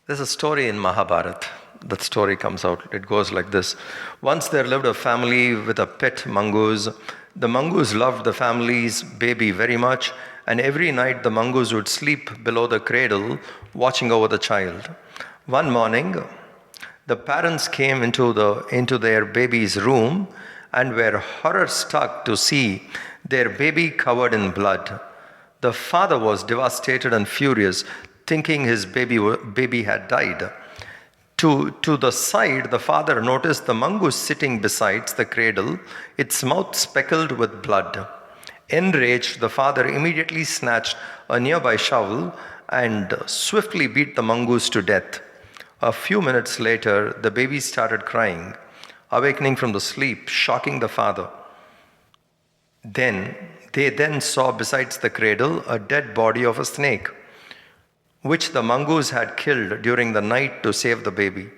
There's a story in Mahabharat. That story comes out. It goes like this. Once there lived a family with a pet mongoose. The mongoose loved the family's baby very much, and every night the mongoose would sleep below the cradle, watching over the child. One morning, the parents came into their baby's room and were horror struck to see their baby covered in blood. The father was devastated and furious, thinking his baby had died. To the side, the father noticed the mongoose sitting beside the cradle, its mouth speckled with blood. Enraged, the father immediately snatched a nearby shovel and swiftly beat the mongoose to death. A few minutes later, the baby started crying, awakening from the sleep, shocking the father. They then saw beside the cradle a dead body of a snake, which the mongoose had killed during the night to save the baby.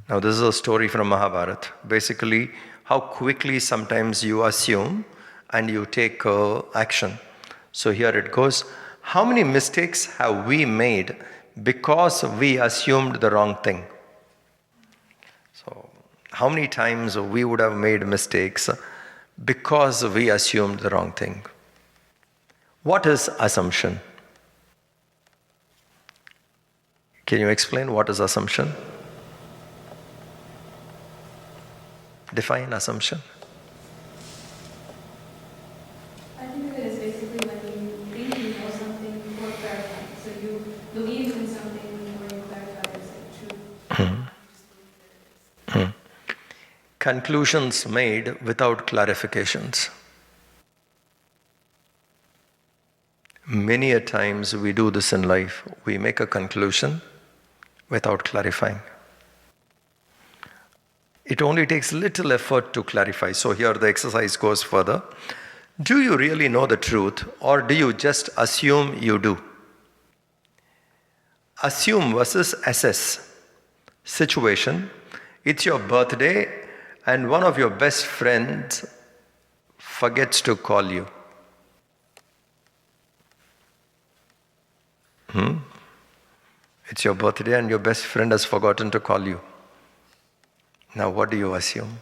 Now, this is a story from Mahabharat. Basically, how quickly sometimes you assume and you take action. So here it goes. How many mistakes have we made because we assumed the wrong thing? So, how many times we would have made mistakes because we assumed the wrong thing? What is assumption? Can you explain what is assumption? Define assumption. I think it is basically when you think you know something before clarifying. So you believe in something before you clarify is it true? Conclusions made without clarifications. Many a times we do this in life. We make a conclusion without clarifying. It only takes little effort to clarify. So here the exercise goes further. Do you really know the truth, or do you just assume you do? Assume versus assess. Situation. It's your birthday and one of your best friends forgets to call you. It's your birthday and your best friend has forgotten to call you. Now what do you assume?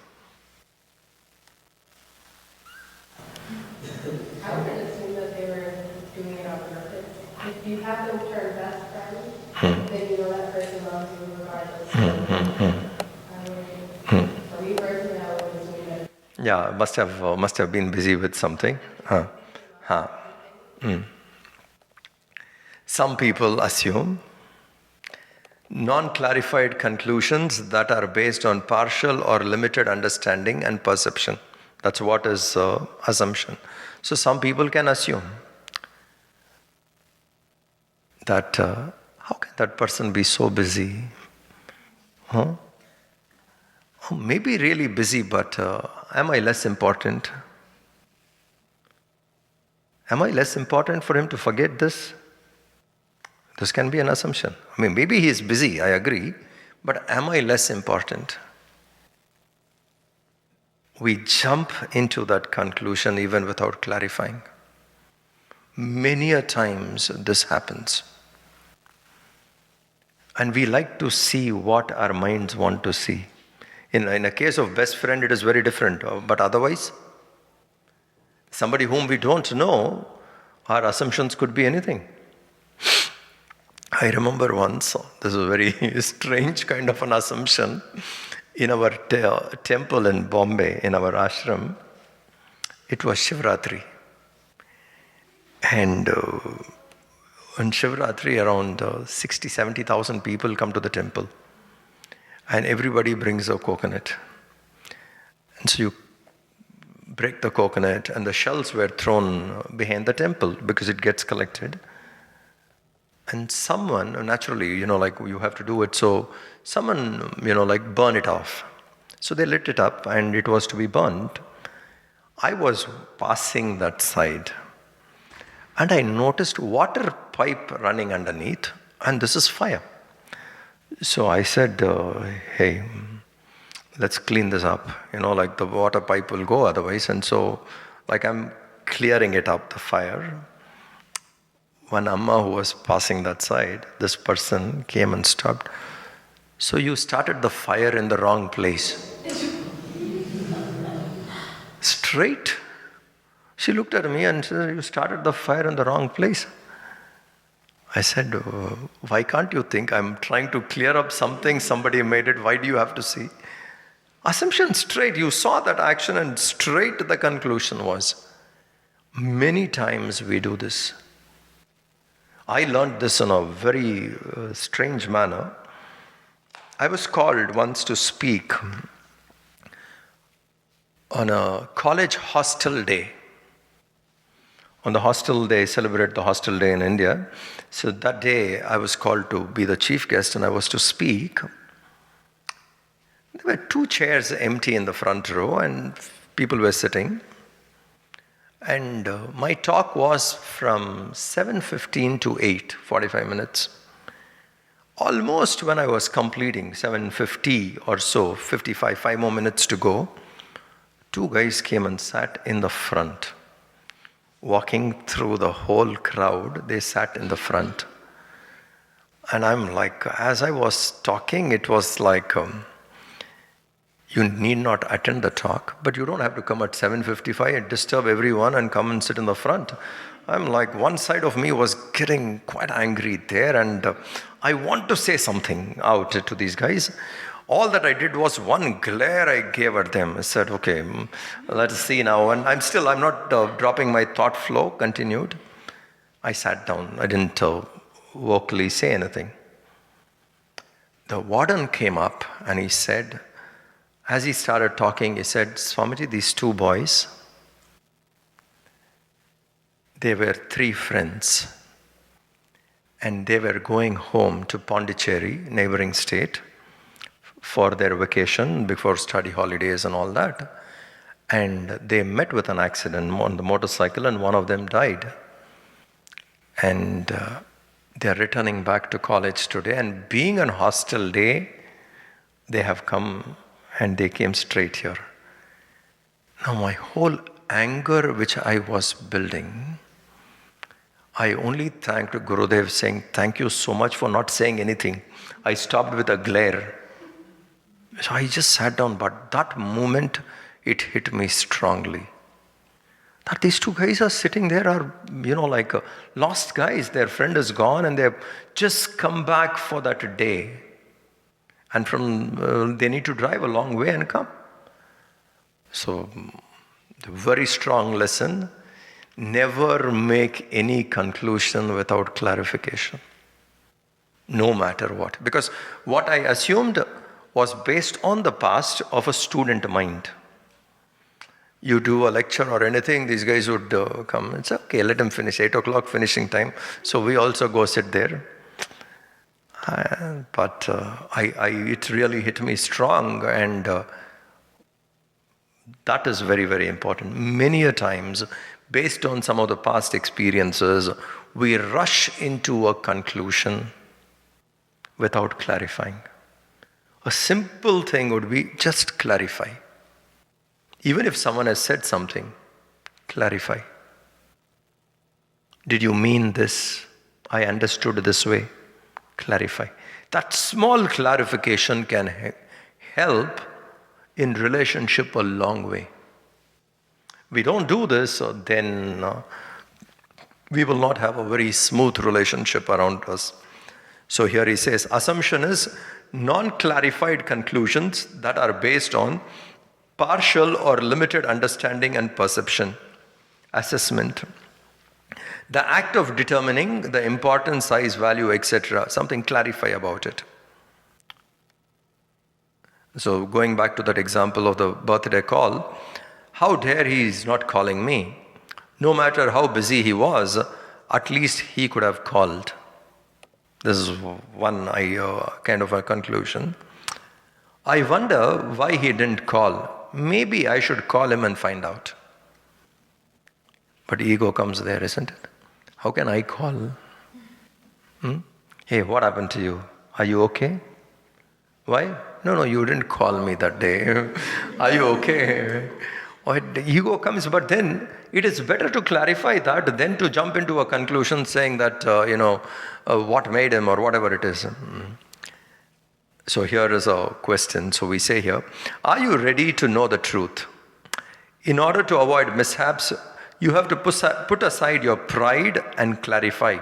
I would assume that they were doing it on purpose. If you have them turn best friends, then you know that person loves you regardless. For me personally, I would assume that. Yeah, must have been busy with something. Some people assume non-clarified conclusions that are based on partial or limited understanding and perception. That's what is assumption. So some people can assume that how can that person be so busy? Oh, maybe really busy, but am I less important? Am I less important for him to forget this? This can be an assumption. I mean, maybe he is busy, I agree, but am I less important? We jump into that conclusion even without clarifying. Many a times this happens. And we like to see what our minds want to see. In a case of best friend, it is very different. But otherwise, somebody whom we don't know, our assumptions could be anything. I remember once, this is a very strange kind of an assumption, in our temple in Bombay, in our ashram, it was Shivratri. And on Shivratri, around 60,000-70,000 people come to the temple. And everybody brings a coconut. And so you break the coconut, and the shells were thrown behind the temple because it gets collected. And someone, naturally, like you have to do it, so someone, like burn it off. So they lit it up and it was to be burnt. I was passing that side and I noticed water pipe running underneath, and this is fire. So I said, hey, let's clean this up. Like the water pipe will go otherwise. And so, like I'm clearing it up, the fire. one Amma who was passing that side, this person came and stopped. So you started the fire in the wrong place. Straight. She looked at me and said, you started the fire in the wrong place. I said, why can't you think I'm trying to clear up something, somebody made it, why do you have to see? Assumption straight, you saw that action and straight the conclusion was. Many times we do this. I learned this in a very strange manner. I was called once to speak on a college hostel day. On the hostel, they celebrate the hostel day in India. So that day, I was called to be the chief guest and I was to speak. There were 2 chairs empty in the front row and people were sitting. And my talk was from 7:15 to 8, 45 minutes. Almost when I was completing, 7:50 or so, 55, 5 more minutes to go, 2 guys came and sat in the front. Walking through the whole crowd, they sat in the front. And I'm like, as I was talking, it was like, you need not attend the talk, but you don't have to come at 7:55 and disturb everyone and come and sit in the front. I'm like, one side of me was getting quite angry there, and I want to say something out to these guys. All that I did was one glare I gave at them. I said, okay, let's see now. And I'm not dropping my thought flow, continued. I sat down. I didn't vocally say anything. The warden came up and he said, as he started talking, he said, Swamiji, these 2 boys, they were 3 friends. And they were going home to Pondicherry, neighboring state, for their vacation before study holidays and all that. And they met with an accident on the motorcycle and one of them died. And they're returning back to college today. And being an hostel day, they have come and they came straight here. Now my whole anger which I was building, I only thanked Gurudev saying, thank you so much for not saying anything. I stopped with a glare. So I just sat down, but that moment, it hit me strongly. That these 2 guys are sitting there are, like lost guys. Their friend is gone and they've just come back for that day. And they need to drive a long way and come. So, the very strong lesson, never make any conclusion without clarification. No matter what. Because what I assumed was based on the past of a student mind. You do a lecture or anything, these guys would come and say, okay, let them finish, 8 o'clock finishing time. So we also go sit there. But it really hit me strong, and that is very, very important. Many a times, based on some of the past experiences, we rush into a conclusion without clarifying. A simple thing would be just clarify. Even if someone has said something, clarify. Did you mean this? I understood this way. Clarify. That small clarification can help in relationship a long way. We don't do this, then we will not have a very smooth relationship around us. So here he says, assumption is non-clarified conclusions that are based on partial or limited understanding and perception. Assessment. The act of determining the importance, size, value, etc. Something clarify about it. So going back to that example of the birthday call, how dare he is not calling me? No matter how busy he was, at least he could have called. This is one kind of a conclusion. I wonder why he didn't call. Maybe I should call him and find out. But ego comes there, isn't it? How can I call? Hey, what happened to you? Are you okay? Why? No, you didn't call me that day. Are you okay? or the ego comes, but then it is better to clarify that than to jump into a conclusion saying that, what made him or whatever it is. So here is a question. So we say here, are you ready to know the truth? In order to avoid mishaps, you have to put aside your pride and clarify.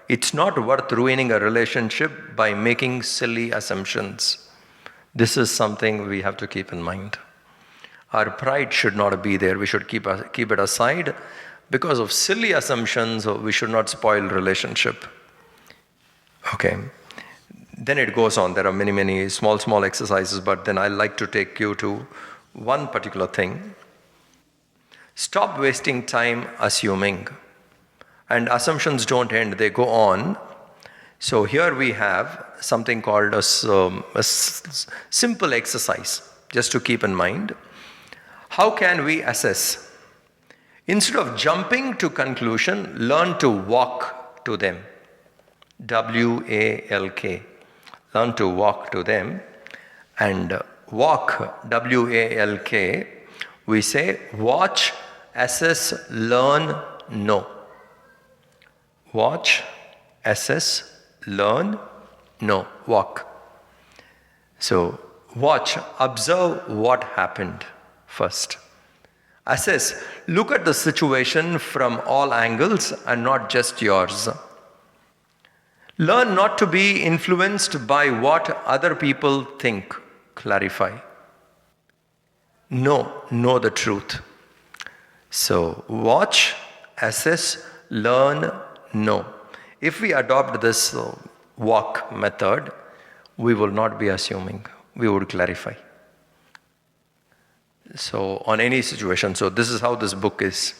It's not worth ruining a relationship by making silly assumptions. This is something we have to keep in mind. Our pride should not be there. We should keep it aside. Because of silly assumptions, we should not spoil relationship. Okay. Then it goes on. There are many, many small exercises, but then I like to take you to one particular thing. Stop wasting time assuming. And assumptions don't end, they go on. So here we have something called a simple exercise, just to keep in mind. How can we assess? Instead of jumping to conclusion, learn to walk to them. W-A-L-K. Learn to walk to them. And walk, W-A-L-K, we say watch, assess, learn, know. Watch, assess, learn, know. Walk. So, watch, observe what happened first. Assess, look at the situation from all angles and not just yours. Learn not to be influenced by what other people think. Clarify. Know the truth. So, watch, assess, learn, know. If we adopt this walk method, we will not be assuming. We would clarify. So, on any situation, so this is how this book is.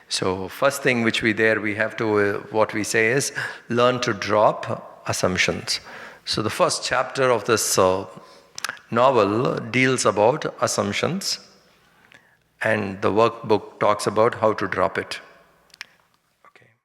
So, first thing which we have to, what we say is, learn to drop assumptions. So, the first chapter of this novel deals about assumptions, and the workbook talks about how to drop it.